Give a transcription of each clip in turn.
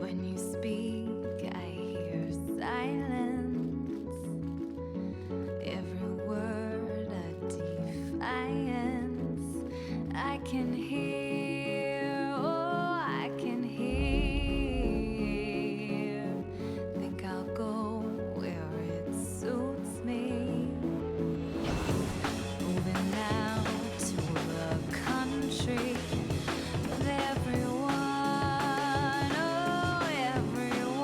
When you speak, I hear silence. Every word a defiance. I can hear, oh, I can hear. Think I'll go where it suits me. Moving now to a country with everyone, oh, everyone.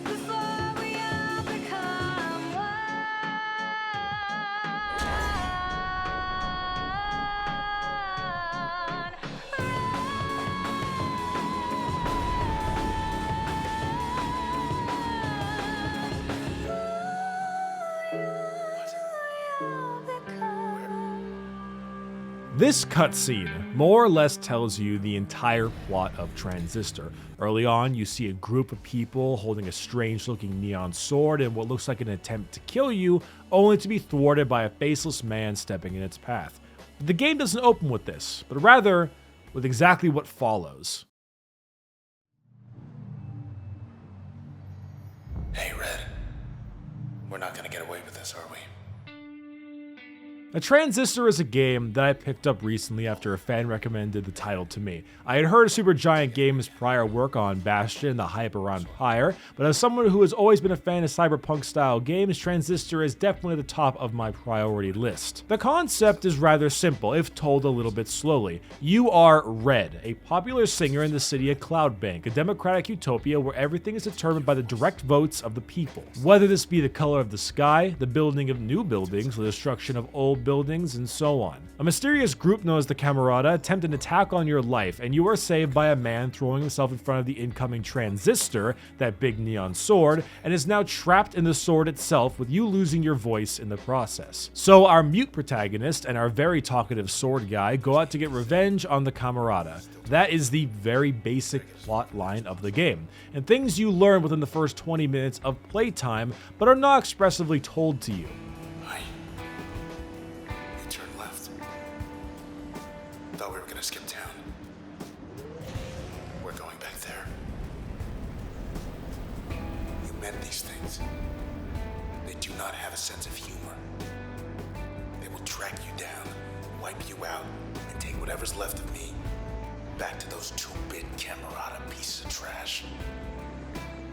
Before we all become This cutscene more or less tells you the entire plot of Transistor. Early on, you see a group of people holding a strange-looking neon sword in what looks like an attempt to kill you, only to be thwarted by a faceless man stepping in its path. But the game doesn't open with this, but rather with exactly what follows. Hey, Red. We're not gonna get away with this, are we? Now, Transistor is a game that I picked up recently after a fan recommended the title to me. I had heard of Supergiant Games' prior work on Bastion and the hype around Pyre, but as someone who has always been a fan of cyberpunk-style games, Transistor is definitely at the top of my priority list. The concept is rather simple, if told a little bit slowly. You are Red, a popular singer in the city of Cloudbank, a democratic utopia where everything is determined by the direct votes of the people. Whether this be the color of the sky, the building of new buildings, the destruction of old buildings, and so on. A mysterious group known as the Camerata attempt an attack on your life, and you are saved by a man throwing himself in front of the incoming Transistor, that big neon sword, and is now trapped in the sword itself, with you losing your voice in the process. So our mute protagonist and our very talkative sword guy go out to get revenge on the Camerata. That is the very basic plot line of the game, and things you learn within the first 20 minutes of playtime, but are not expressively told to you. Thought we were gonna skip town. We're going back there. You meant these things. They do not have a sense of humor. They will track you down, wipe you out, and take whatever's left of me back to those 2-bit Camerata pieces of trash.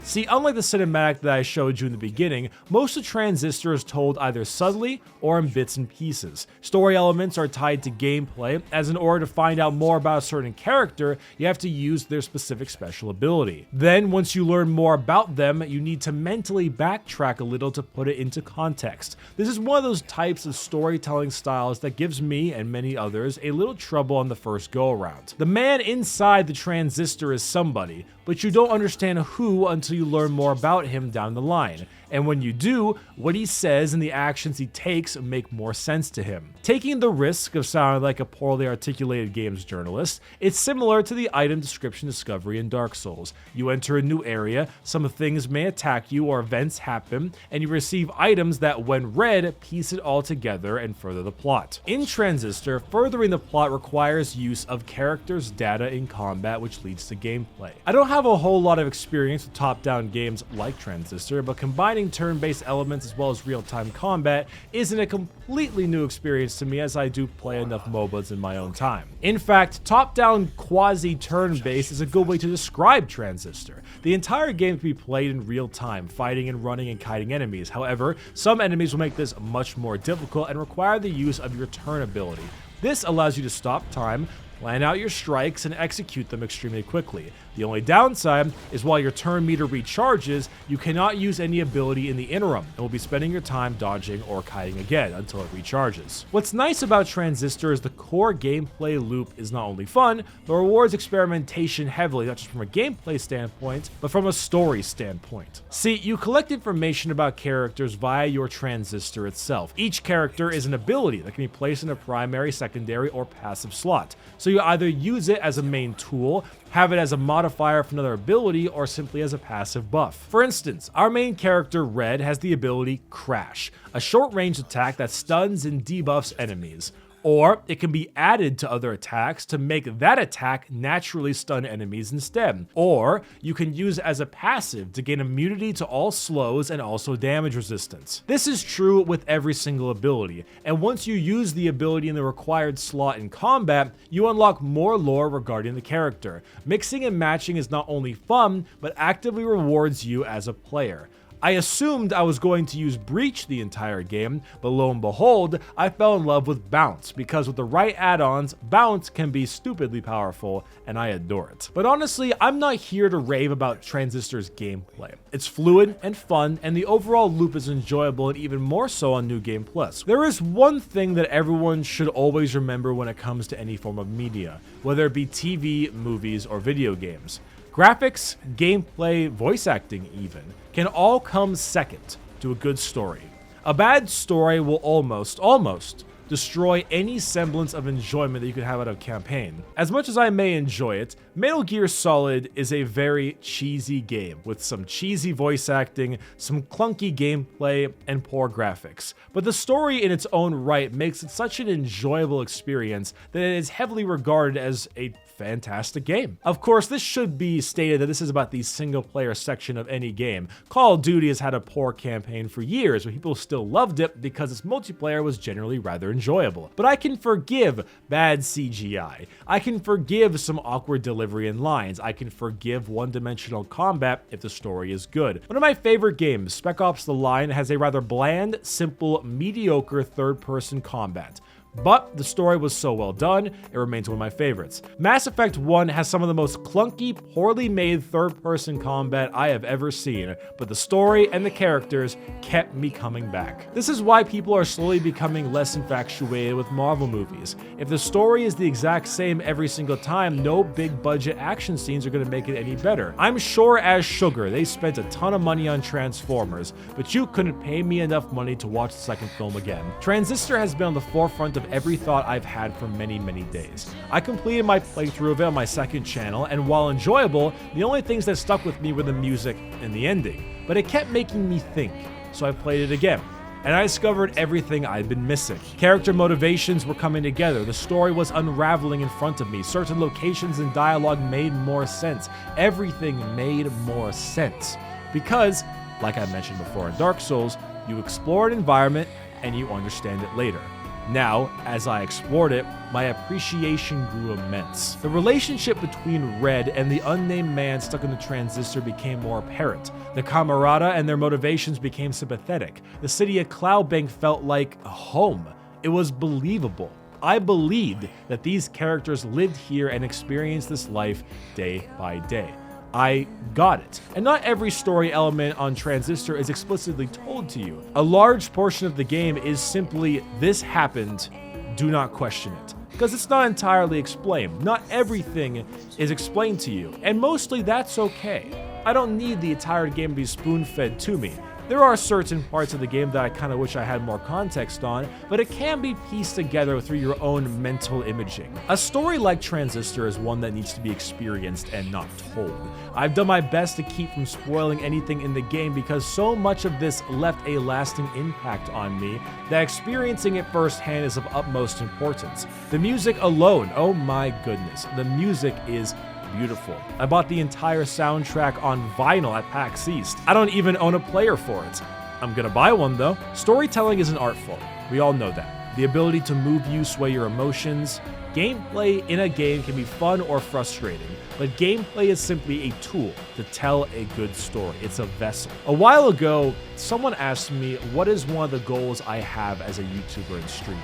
See, unlike the cinematic that I showed you in the beginning, most of Transistor is told either subtly or in bits and pieces. Story elements are tied to gameplay, as in order to find out more about a certain character, you have to use their specific special ability. Then, once you learn more about them, you need to mentally backtrack a little to put it into context. This is one of those types of storytelling styles that gives me, and many others, a little trouble on the first go-around. The man inside the Transistor is somebody, but you don't understand who until you learn more about him down the line. And when you do, what he says and the actions he takes make more sense to him. Taking the risk of sounding like a poorly articulated games journalist, it's similar to the item description discovery in Dark Souls. You enter a new area, some things may attack you or events happen, and you receive items that, when read, piece it all together and further the plot. In Transistor, furthering the plot requires use of characters' data in combat, which leads to gameplay. I don't have a whole lot of experience with top-down games like Transistor, but combining turn-based elements as well as real-time combat isn't a completely new experience to me, as I do play enough MOBAs in my own time. In fact, top-down quasi-turn-based is a good way to describe Transistor. The entire game can be played in real time, fighting and running and kiting enemies. However, some enemies will make this much more difficult and require the use of your turn ability. This allows you to stop time, plan out your strikes, and execute them extremely quickly. The only downside is while your turn meter recharges, you cannot use any ability in the interim, and will be spending your time dodging or kiting again until it recharges. What's nice about Transistor is the core gameplay loop is not only fun, but rewards experimentation heavily, not just from a gameplay standpoint, but from a story standpoint. See, you collect information about characters via your Transistor itself. Each character is an ability that can be placed in a primary, secondary, or passive slot. So you either use it as a main tool, have it as a modifier for another ability, or simply as a passive buff. For instance, our main character, Red, has the ability Crash, a short-range attack that stuns and debuffs enemies. Or it can be added to other attacks to make that attack naturally stun enemies instead. Or you can use it as a passive to gain immunity to all slows and also damage resistance. This is true with every single ability, and once you use the ability in the required slot in combat, you unlock more lore regarding the character. Mixing and matching is not only fun, but actively rewards you as a player. I assumed I was going to use Breach the entire game, but lo and behold, I fell in love with Bounce, because with the right add-ons, Bounce can be stupidly powerful, and I adore it. But honestly, I'm not here to rave about Transistor's gameplay. It's fluid and fun, and the overall loop is enjoyable, and even more so on New Game Plus. There is one thing that everyone should always remember when it comes to any form of media, whether it be TV, movies, or video games. Graphics, gameplay, voice acting even, can all come second to a good story. A bad story will almost destroy any semblance of enjoyment that you could have out of a campaign. As much as I may enjoy it, Metal Gear Solid is a very cheesy game with some cheesy voice acting, some clunky gameplay, and poor graphics. But the story in its own right makes it such an enjoyable experience that it is heavily regarded as a fantastic game. Of course, this should be stated that this is about the single player section of any game. Call of Duty has had a poor campaign for years, but people still loved it because its multiplayer was generally rather enjoyable. But I can forgive bad CGI. I can forgive some awkward delivery in lines. I can forgive one-dimensional combat if the story is good. One of my favorite games, Spec Ops: The Line, has a rather bland, simple, mediocre third-person combat. But the story was so well done, it remains one of my favorites. Mass Effect 1 has some of the most clunky, poorly made third-person combat I have ever seen, but the story and the characters kept me coming back. This is why people are slowly becoming less infatuated with Marvel movies. If the story is the exact same every single time, no big-budget action scenes are going to make it any better. I'm sure as sugar, they spent a ton of money on Transformers, but you couldn't pay me enough money to watch the second film again. Transistor has been on the forefront of every thought I've had for many days. I completed my playthrough of it on my second channel, and while enjoyable, the only things that stuck with me were the music and the ending. But it kept making me think, so I played it again. And I discovered everything I'd been missing. Character motivations were coming together, the story was unraveling in front of me, certain locations and dialogue made more sense. Everything made more sense. Because, like I mentioned before in Dark Souls, you explore an environment and you understand it later. Now, as I explored it, my appreciation grew immense. The relationship between Red and the unnamed man stuck in the Transistor became more apparent. The camarada and their motivations became sympathetic. The city of Cloudbank felt like a home. It was believable. I believed that these characters lived here and experienced this life day by day. I got it. And not every story element on Transistor is explicitly told to you. A large portion of the game is simply, this happened, do not question it. Because it's not entirely explained. Not everything is explained to you. And mostly that's okay. I don't need the entire game to be spoon-fed to me. There are certain parts of the game that I kind of wish I had more context on, but it can be pieced together through your own mental imaging. A story like Transistor is one that needs to be experienced and not told. I've done my best to keep from spoiling anything in the game because so much of this left a lasting impact on me that experiencing it firsthand is of utmost importance. The music alone, oh my goodness, the music is beautiful. I bought the entire soundtrack on vinyl at PAX East. I don't even own a player for it. I'm gonna buy one though. Storytelling is an art form. We all know that. The ability to move you, sway your emotions. Gameplay in a game can be fun or frustrating, but gameplay is simply a tool to tell a good story. It's a vessel. A while ago, someone asked me what is one of the goals I have as a YouTuber and streamer.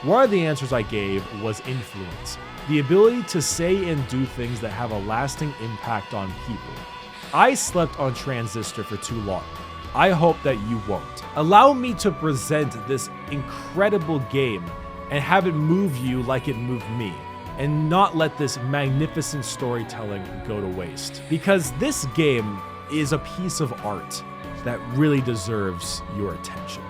One of the answers I gave was influence. The ability to say and do things that have a lasting impact on people. I slept on Transistor for too long. I hope that you won't. Allow me to present this incredible game and have it move you like it moved me, and not let this magnificent storytelling go to waste. Because this game is a piece of art that really deserves your attention.